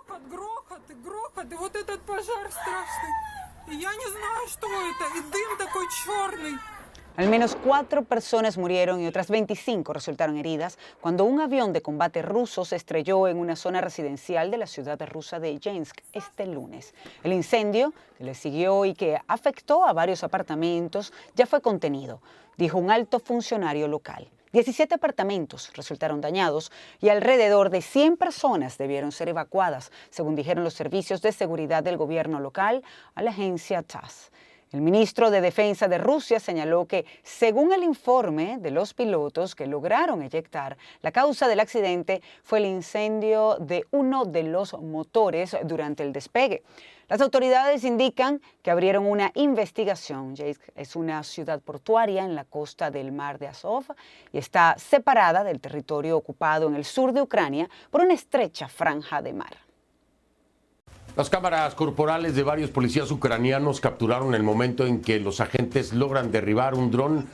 грохот, грохот, и грохот, и вот этот пожар страшный. И я не знаю, что это, и дым такой черный. Al menos 4 personas murieron y otras 25 resultaron heridas cuando un avión de combate ruso se estrelló en una zona residencial de la ciudad rusa de Yeisk este lunes. El incendio, que le siguió y que afectó a varios apartamentos, ya fue contenido, dijo un alto funcionario local. 17 apartamentos resultaron dañados y alrededor de 100 personas debieron ser evacuadas, según dijeron los servicios de seguridad del gobierno local a la agencia TASS. El ministro de Defensa de Rusia señaló que, según el informe de los pilotos que lograron eyectar, la causa del accidente fue el incendio de uno de los motores durante el despegue. Las autoridades indican que abrieron una investigación. Yeisk es una ciudad portuaria en la costa del mar de Azov y está separada del territorio ocupado en el sur de Ucrania por una estrecha franja de mar. Las cámaras corporales de varios policías ucranianos capturaron el momento en que los agentes logran derribar un dron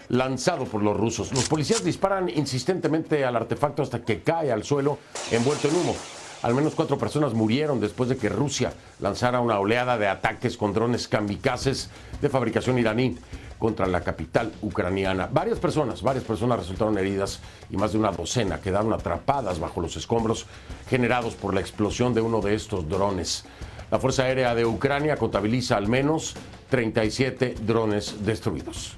lanzado por los rusos. Los policías disparan insistentemente al artefacto hasta que cae al suelo envuelto en humo. Al menos 4 personas murieron después de que Rusia lanzara una oleada de ataques con drones kamikazes de fabricación iraní contra la capital ucraniana. Varias personas resultaron heridas y más de una docena quedaron atrapadas bajo los escombros generados por la explosión de uno de estos drones. La Fuerza Aérea de Ucrania contabiliza al menos 37 drones destruidos.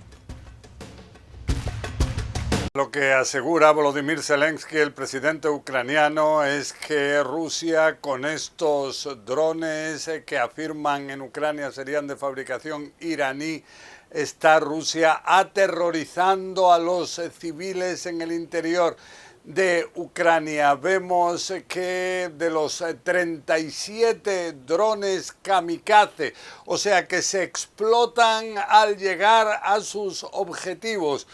Lo que asegura Volodymyr Zelensky, el presidente ucraniano, es que Rusia, con estos drones que afirman en Ucrania serían de fabricación iraní, está Rusia aterrorizando a los civiles en el interior de Ucrania. Vemos que de los 37 drones kamikaze, o sea que se explotan al llegar a sus objetivos,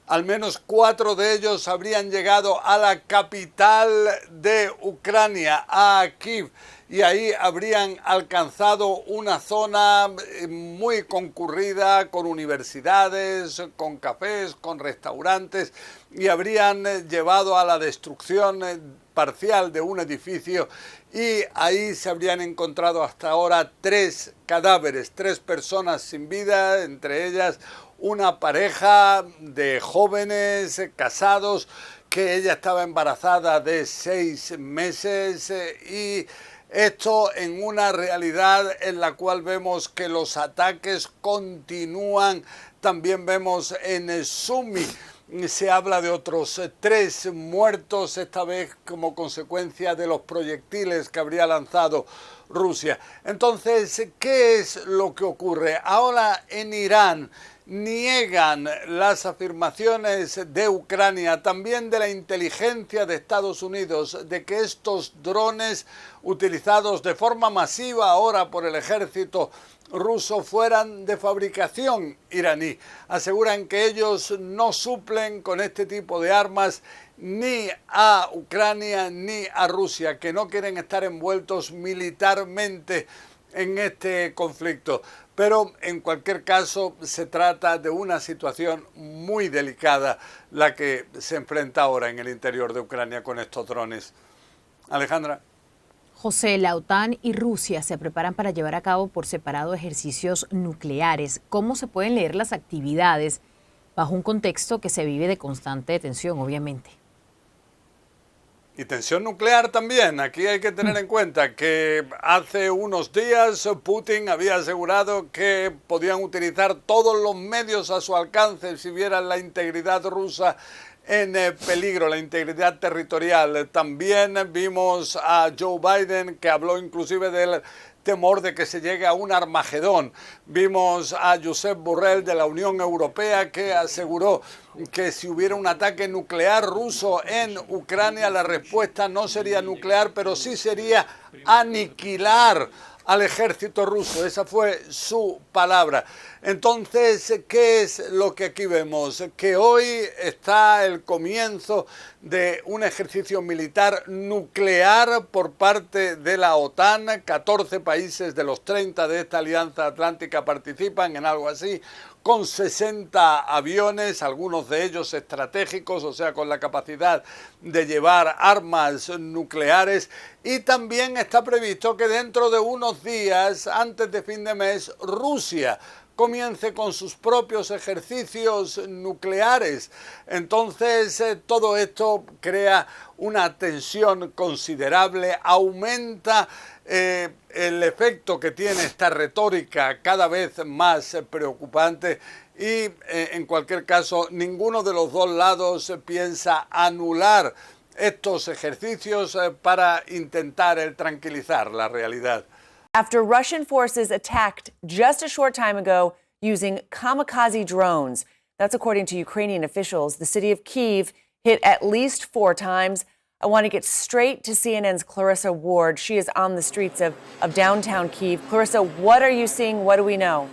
al menos 4 de ellos habrían llegado a la capital de Ucrania, a Kiev, y ahí habrían alcanzado una zona muy concurrida con universidades, con cafés, con restaurantes, y habrían llevado a la destrucción parcial de un edificio, y ahí se habrían encontrado hasta ahora 3 cadáveres, 3 personas sin vida, entre ellas una pareja de jóvenes casados, que ella estaba embarazada de 6 meses y esto en una realidad en la cual vemos que los ataques continúan. También vemos en Sumi, se habla de otros 3 muertos, esta vez como consecuencia de los proyectiles que habría lanzado Rusia. Entonces, ¿qué es lo que ocurre? Ahora en Irán niegan las afirmaciones de Ucrania, también de la inteligencia de Estados Unidos, de que estos drones utilizados de forma masiva ahora por el ejército ruso fueran de fabricación iraní. Aseguran que ellos no suplen con este tipo de armas ni a Ucrania ni a Rusia, que no quieren estar envueltos militarmente en este conflicto. Pero en cualquier caso se trata de una situación muy delicada la que se enfrenta ahora en el interior de Ucrania con estos drones. Alejandra. José, la OTAN y Rusia se preparan para llevar a cabo por separado ejercicios nucleares. ¿Cómo se pueden leer las actividades bajo un contexto que se vive de constante tensión, obviamente? Y tensión nuclear también. Aquí hay que tener en cuenta que hace unos días Putin había asegurado que podían utilizar todos los medios a su alcance si vieran la integridad rusa en peligro, la integridad territorial. También vimos a Joe Biden, que habló inclusive del temor de que se llegue a un Armagedón. Vimos a Josep Borrell de la Unión Europea, que aseguró que si hubiera un ataque nuclear ruso en Ucrania, la respuesta no sería nuclear, pero sí sería aniquilar al ejército ruso. Esa fue su palabra. Entonces, ¿qué es lo que aquí vemos? Que hoy está el comienzo de un ejercicio militar nuclear por parte de la OTAN. 14 países de los 30 de esta alianza atlántica participan en algo así con 60 aviones, algunos de ellos estratégicos, o sea, con la capacidad de llevar armas nucleares. Y también está previsto que dentro de unos días, antes de fin de mes, Rusia comience con sus propios ejercicios nucleares. Entonces, todo esto crea una tensión considerable, aumenta el efecto que tiene esta retórica cada vez más preocupante y, en cualquier caso, ninguno de los dos lados piensa anular estos ejercicios para intentar tranquilizar la realidad. After Russian forces attacked just a short time ago using kamikaze drones. That's according to Ukrainian officials. The city of Kyiv hit at least 4 times. I want to get straight to CNN's Clarissa Ward. She is on the streets of downtown Kyiv. Clarissa, what are you seeing? What do we know?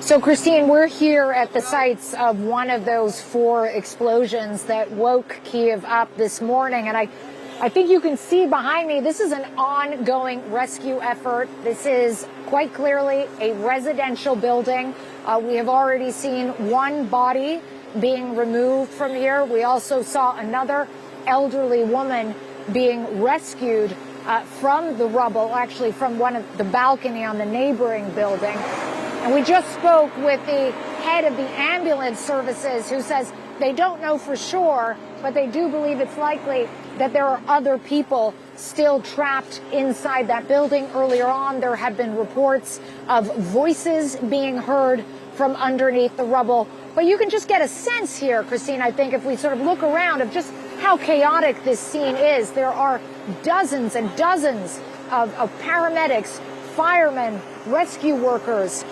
So, Christine, we're here at the sites of one of those 4 explosions that woke Kyiv up this morning. And I think you can see behind me, this is an ongoing rescue effort. This is quite clearly a residential building. We have already seen one body being removed from here. We also saw another elderly woman being rescued from the rubble, actually from one of the balcony on the neighboring building. And we just spoke with the head of the ambulance services who says they don't know for sure, but they do believe it's likely that there are other people still trapped inside that building. Earlier on, there had been reports of voices being heard from underneath the rubble. But you can just get a sense here, Christine, I think, if we sort of look around of just how chaotic this scene is. There are dozens and dozens of paramedics, firemen, rescue workers.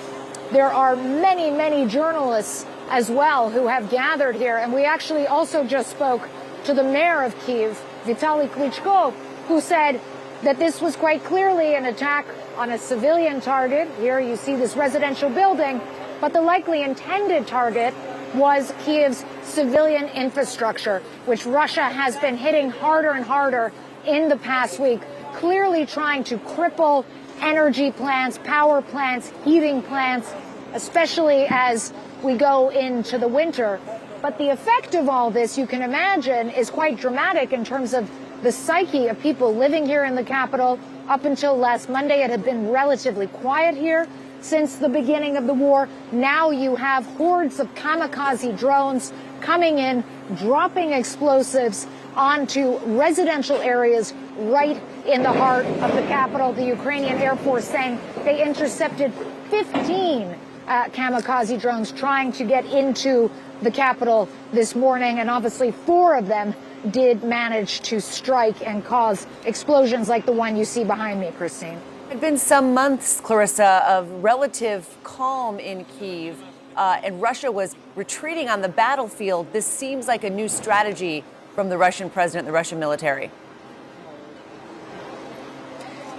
There are many, many journalists as well who have gathered here. And we actually also just spoke to the mayor of Kyiv, Vitaly Klitschko, who said that this was quite clearly an attack on a civilian target. Here you see this residential building, but the likely intended target was Kyiv's civilian infrastructure, which Russia has been hitting harder and harder in the past week, clearly trying to cripple energy plants, power plants, heating plants, especially as we go into the winter. But the effect of all this, you can imagine, is quite dramatic in terms of the psyche of people living here in the capital. Up until last Monday, it had been relatively quiet here since the beginning of the war. Now you have hordes of kamikaze drones coming in, dropping explosives onto residential areas right in the heart of the capital. The Ukrainian Air Force saying they intercepted 15 kamikaze drones trying to get into the capital this morning, and obviously 4 of them did manage to strike and cause explosions like the one you see behind me, Christine. There have been some months, Clarissa, of relative calm in Kyiv, and Russia was retreating on the battlefield. This seems like a new strategy from the Russian president, the Russian military.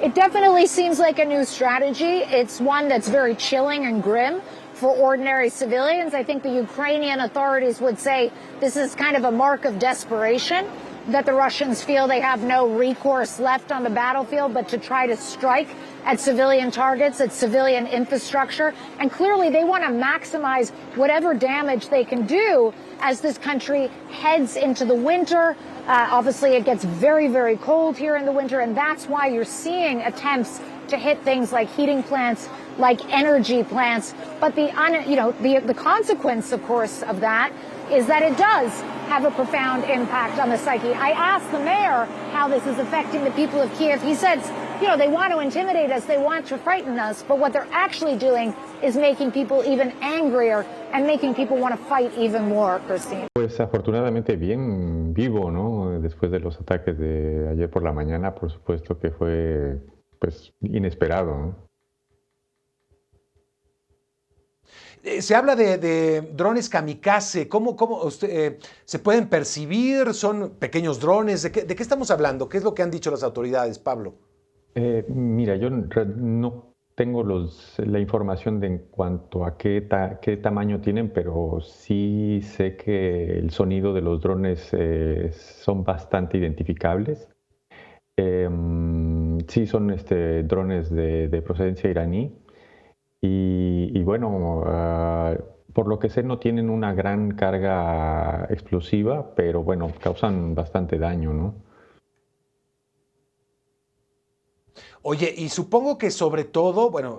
It definitely seems like a new strategy. It's one that's very chilling and grim for ordinary civilians. I think the Ukrainian authorities would say this is kind of a mark of desperation, that the Russians feel they have no recourse left on the battlefield but to try to strike at civilian targets, at civilian infrastructure. And clearly they want to maximize whatever damage they can do as this country heads into the winter. Obviously, it gets very, very cold here in the winter, and that's why you're seeing attempts to hit things like heating plants, like energy plants. But the consequence, of course, of that is that it does have a profound impact on the psyche. I asked the mayor how this is affecting the people of Kyiv. He said, they want to intimidate us, they want to frighten us, but what they're actually doing is making people even angrier and making people want to fight even more, Christine. Pues afortunadamente bien vivo, ¿no? Después de los ataques de ayer por la mañana, por supuesto que fue pues inesperado, ¿no? Se habla de drones kamikaze. ¿Cómo se pueden percibir? ¿Son pequeños drones? ¿De qué estamos hablando? ¿Qué es lo que han dicho las autoridades, Pablo? Mira, yo no tengo la información en cuanto a qué tamaño tienen, pero sí sé que el sonido de los drones son bastante identificables. Sí, son drones de procedencia iraní. y bueno, por lo que sé no tienen una gran carga explosiva, pero bueno, causan bastante daño, ¿no? Oye, y supongo que sobre todo, bueno,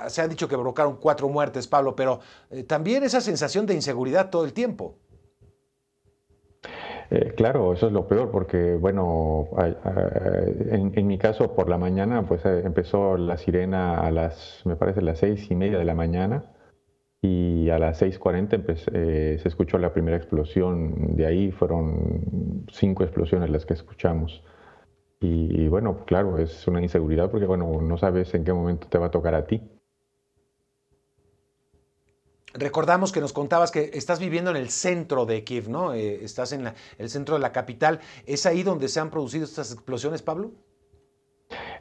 se han dicho que provocaron 4 muertes, Pablo, pero también esa sensación de inseguridad todo el tiempo. Claro, eso es lo peor, porque bueno, en mi caso por la mañana pues empezó la sirena me parece las 6:30 de la mañana, y a las 6:40 se escuchó la primera explosión. De ahí fueron 5 explosiones las que escuchamos. Y bueno, claro, es una inseguridad porque bueno, no sabes en qué momento te va a tocar a ti. Recordamos que nos contabas que estás viviendo en el centro de Kiev, ¿no? Estás en el centro de la capital. ¿Es ahí donde se han producido estas explosiones, Pablo?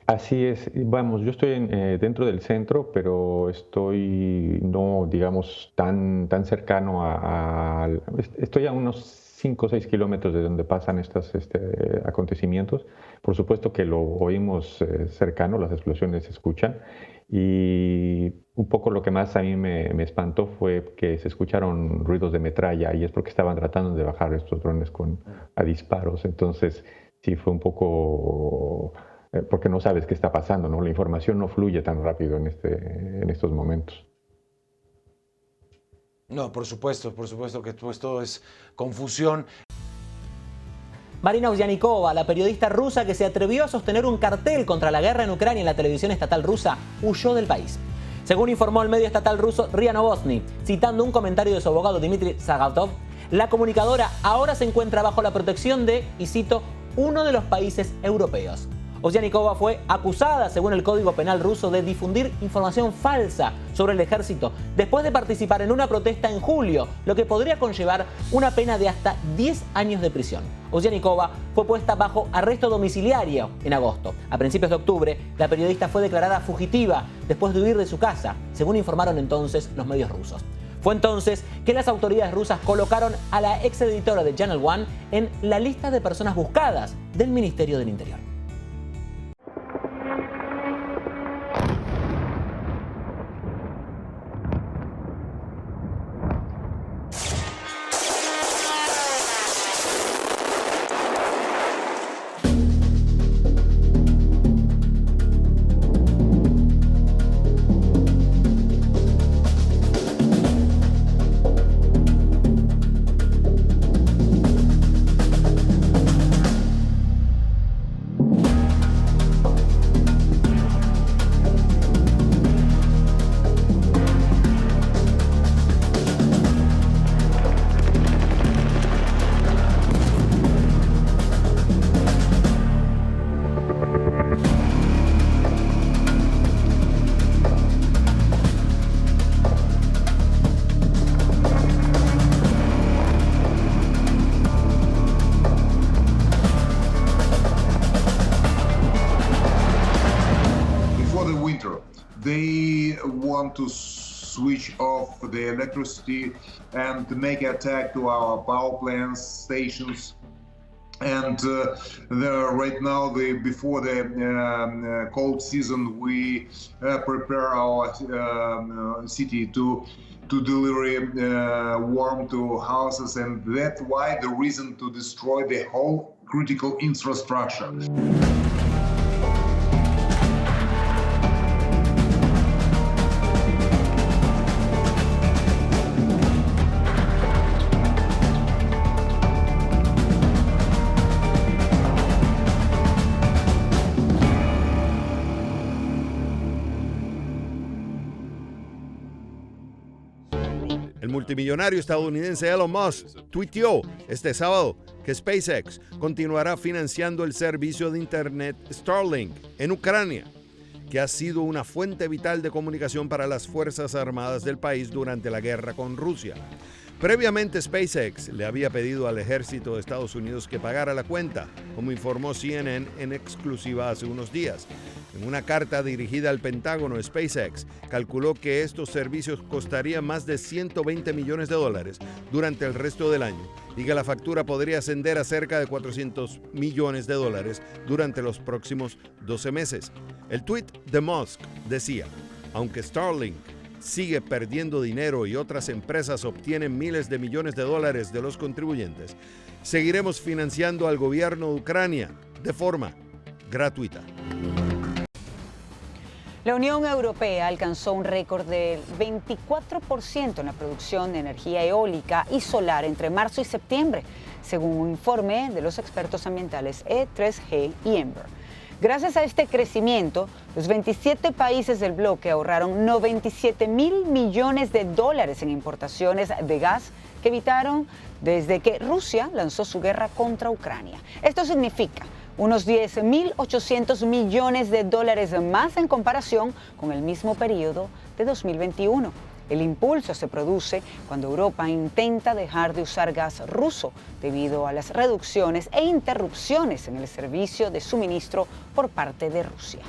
Así es, vamos, yo estoy dentro del centro, pero estoy no, digamos, tan cercano estoy a unos 5 o 6 kilómetros de donde pasan estos acontecimientos. Por supuesto que lo oímos cercano, las explosiones se escuchan, y un poco lo que más a mí me espantó fue que se escucharon ruidos de metralla, y es porque estaban tratando de bajar estos drones a disparos. Entonces sí fue un poco... porque no sabes qué está pasando, ¿no? La información no fluye tan rápido en estos momentos. No, por supuesto que pues, todo es confusión. Marina Uzyanikova, la periodista rusa que se atrevió a sostener un cartel contra la guerra en Ucrania en la televisión estatal rusa, huyó del país. Según informó el medio estatal ruso RIA Novosti, citando un comentario de su abogado Dmitry Sagatov, la comunicadora ahora se encuentra bajo la protección de, y cito, uno de los países europeos. Uzyanikova fue acusada, según el Código Penal ruso, de difundir información falsa sobre el ejército después de participar en una protesta en julio, lo que podría conllevar una pena de hasta 10 años de prisión. Uzyanikova fue puesta bajo arresto domiciliario en agosto. A principios de octubre, la periodista fue declarada fugitiva después de huir de su casa, según informaron entonces los medios rusos. Fue entonces que las autoridades rusas colocaron a la exeditora de Channel One en la lista de personas buscadas del Ministerio del Interior. They want to switch off the electricity and make an attack to our power plants, stations. And right now, before the cold season, we prepare our city to deliver warmth to houses, and that's why the reason to destroy the whole critical infrastructure. El multimillonario estadounidense Elon Musk tuiteó este sábado que SpaceX continuará financiando el servicio de Internet Starlink en Ucrania, que ha sido una fuente vital de comunicación para las Fuerzas Armadas del país durante la guerra con Rusia. Previamente, SpaceX le había pedido al ejército de Estados Unidos que pagara la cuenta, como informó CNN en exclusiva hace unos días. En una carta dirigida al Pentágono, SpaceX calculó que estos servicios costarían más de $120 millones durante el resto del año y que la factura podría ascender a cerca de $400 millones durante los próximos 12 meses. El tuit de Musk decía: aunque Starlink sigue perdiendo dinero y otras empresas obtienen miles de millones de dólares de los contribuyentes, seguiremos financiando al gobierno de Ucrania de forma gratuita. La Unión Europea alcanzó un récord del 24% en la producción de energía eólica y solar entre marzo y septiembre, según un informe de los expertos ambientales E3G y Ember. Gracias a este crecimiento, los 27 países del bloque ahorraron 97.000 millones de dólares en importaciones de gas que evitaron desde que Rusia lanzó su guerra contra Ucrania. Esto significa unos 10.800 millones de dólares más en comparación con el mismo periodo de 2021. El impulso se produce cuando Europa intenta dejar de usar gas ruso debido a las reducciones e interrupciones en el servicio de suministro por parte de Rusia.